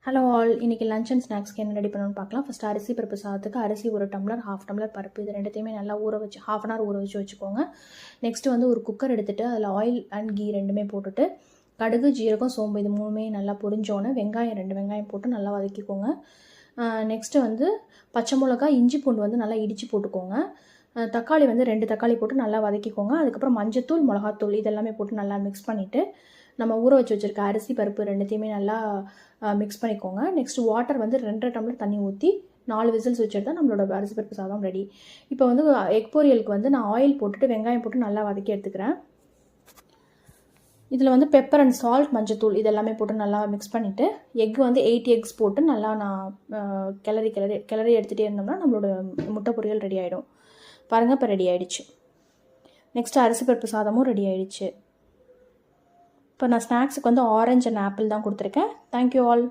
Hello all, இன்றைக்கி lunch and ஸ்நாக்ஸ்க்கு என்ன ready பண்ணணும்னு பார்க்கலாம். ஃபஸ்ட்டு அரிசி பருப்பு சாதத்துக்கு அரிசி 1 டம்ளர், 1/2 டம்ளர் பருப்பு, இது ரெண்டுத்தையுமே நல்லா ஊற வச்சு 1/2 அன் ஹவர் ஊற வச்சு வச்சுக்கோங்க. நெக்ஸ்ட்டு வந்து ஒரு குக்கர் எடுத்துகிட்டு அதில் ஆயில் அண்ட் கீ ரெண்டுமே போட்டுட்டு கடுகு, ஜீரகம், சோம்பு இது மூணுமே நல்லா பொரிஞ்சோன்னே வெங்காயம் 2 வெங்காயம் போட்டு நல்லா வதக்கிக்கோங்க. நெக்ஸ்ட்டு வந்து பச்சை மிளகா, இஞ்சி பூண்டு வந்து நல்லா இடித்து போட்டுக்கோங்க. தக்காளி வந்து 2 தக்காளி போட்டு நல்லா வதக்கிக்கோங்க. அதுக்கப்புறம் மஞ்சத்தூள், மிளகாத்தூள் இதெல்லாமே போட்டு நல்லா மிக்ஸ் பண்ணிவிட்டு நம்ம ஊற வச்சு வச்சுருக்க அரிசி பருப்பு ரெண்டுத்தையுமே நல்லா மிக்ஸ் பண்ணிக்கோங்க. நெக்ஸ்ட்டு வாட்டர் வந்து 2.5 டம்ளர் தண்ணி ஊற்றி 4 விசில்ஸ் வச்சுருந்தா நம்மளோட அரிசி பருப்பு சாதம் ரெடி. இப்போ வந்து எக் பொரியலுக்கு வந்து நான் ஆயில் போட்டுட்டு வெங்காயம் போட்டு நல்லா வதக்கி எடுத்துக்கிறேன். இதில் வந்து பெப்பர் அண்ட் சால்ட், மஞ்சத்தூள் இதெல்லாமே போட்டு நல்லா மிக்ஸ் பண்ணிவிட்டு எக் வந்து 8 எக்ஸ் போட்டு நல்லா நான் கிளறி எடுத்துகிட்டே இருந்தோம்னா நம்மளோட முட்டை பொரியல் ரெடி ஆகிடும். பாருங்கள், இப்போ ரெடி ஆகிடுச்சு. நெக்ஸ்ட்டு அரிசி பருப்பு சாதமும் ரெடி ஆகிடுச்சு. இப்போ நான் ஸ்நாக்ஸுக்கு வந்து ஆரஞ்சு அண்ட் ஆப்பிள் தான் கொடுத்துருக்கேன். Thank you all.